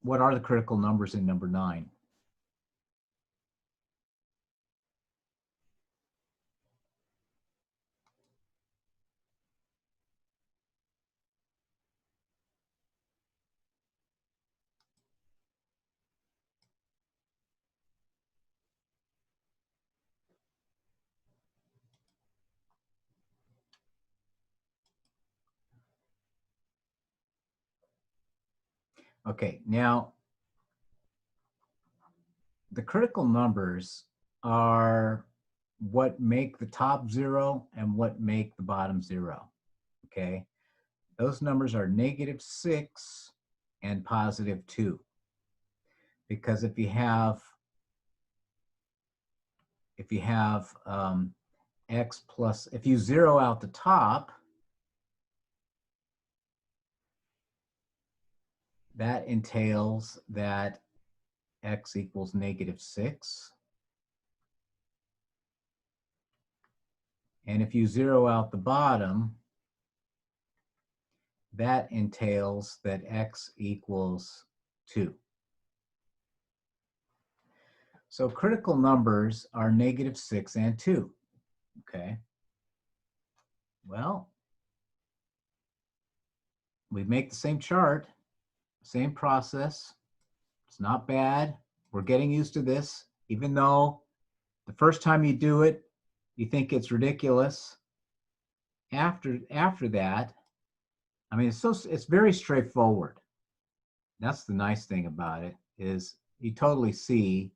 what are the critical numbers in number 9? Okay, now the critical numbers are what make the top 0 and what make the bottom 0. Okay, those numbers are -6 and +2. Because if you have x plus, if you zero out the top, that entails that x equals -6. And if you zero out the bottom, that entails that x equals 2. So critical numbers are -6 and 2. Okay. Well, we make the same chart, same process. It's not bad. We're getting used to this, even though the first time you do it, you think it's ridiculous. After that, I mean, it's very straightforward. That's the nice thing about it, is you totally see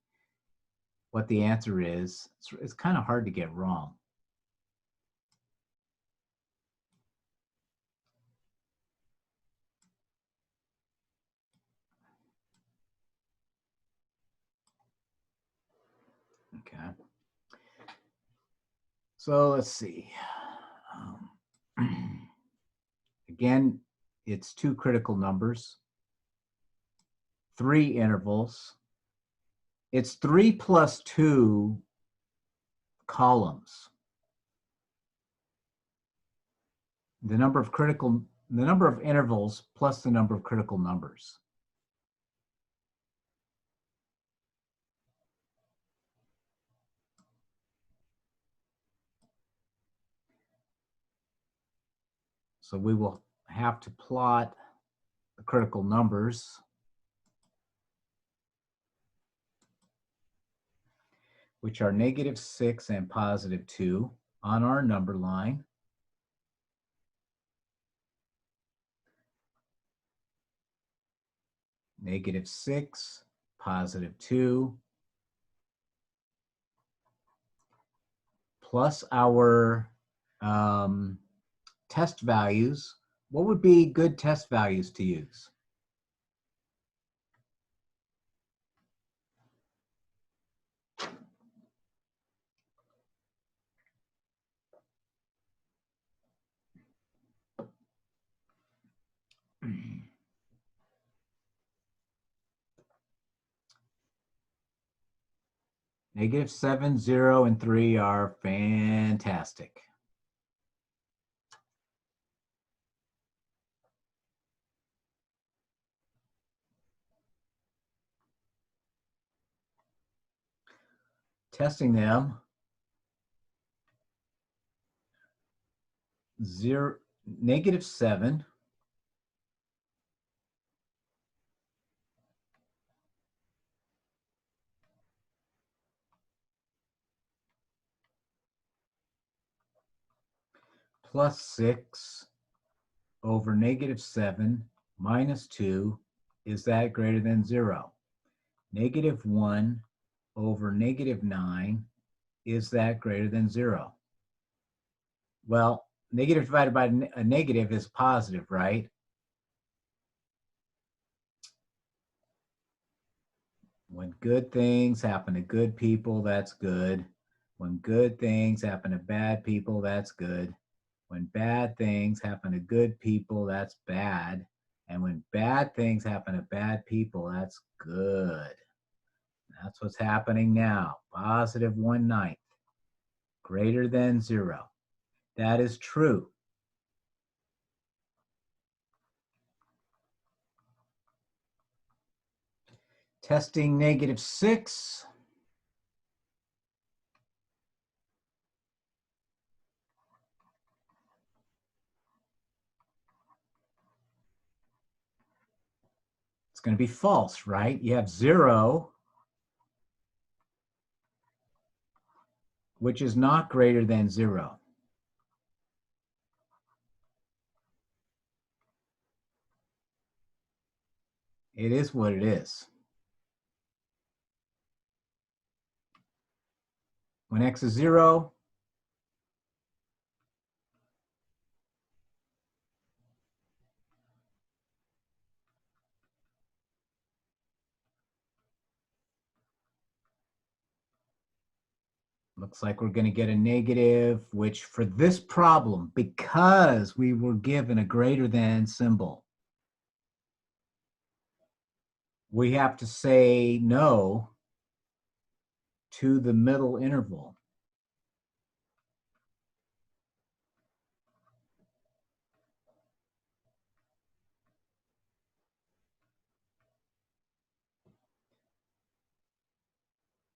what the answer is. It's kind of hard to get wrong. Okay. So let's see. Again, it's 2 critical numbers, 3 intervals. It's 3 plus 2 columns. The number of intervals plus the number of critical numbers. So we will have to plot the critical numbers, which are -6 and +2 on our number line. -6, +2, plus our test values. What would be good test values to use? -7, 0, and 3 are fantastic. Testing them, -7, +6 over -7 minus 2, is that greater than 0? -1 over -9, is that greater than 0? Well, negative divided by a negative is positive, right? When good things happen to good people, that's good. When good things happen to bad people, that's good. When bad things happen to good people, that's bad. And when bad things happen to bad people, that's good. That's what's happening now. Positive 1/9, greater than 0. That is true. Testing -6. It's going to be false, right? You have 0, which is not greater than 0. It is what it is. When x is 0, looks like we're going to get a negative, which for this problem, because we were given a greater than symbol, we have to say no to the middle interval.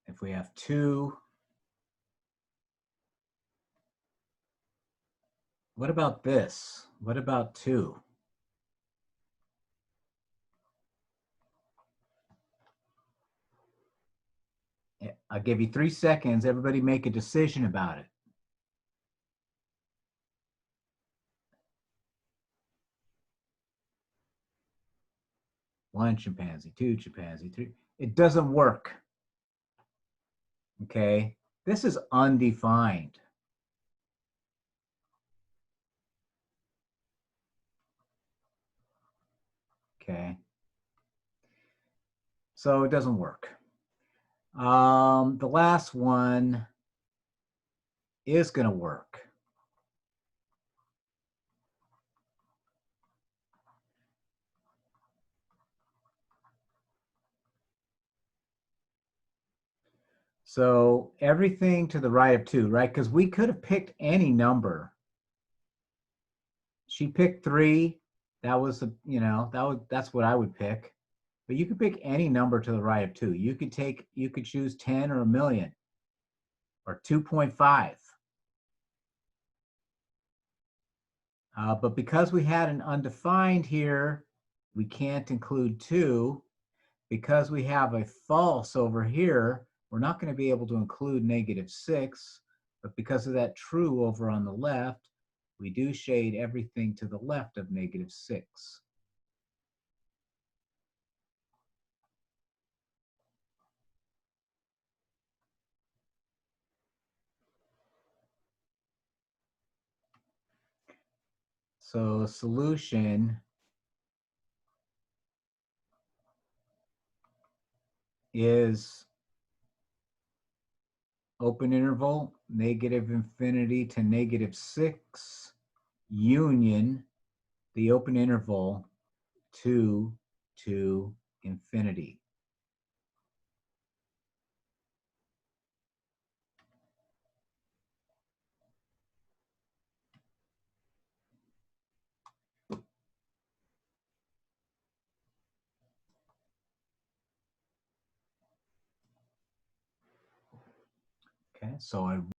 If we have 2, what about this? What about 2? I'll give you 3 seconds. Everybody make a decision about it. 1 chimpanzee, 2 chimpanzee, 3. It doesn't work. Okay? This is undefined. Okay? So it doesn't work. The last one is going to work. So everything to the right of 2, right? Because we could have picked any number. She picked 3. That was that's what I would pick. But you could pick any number to the right of 2. You could choose 10 or a million or 2.5. But because we had an undefined here, we can't include 2. Because we have a false over here, we're not going to be able to include -6. But because of that true over on the left, we do shade everything to the left of -6. So solution is open interval, -infinity to -6, union the open interval 2 to infinity. Okay, so I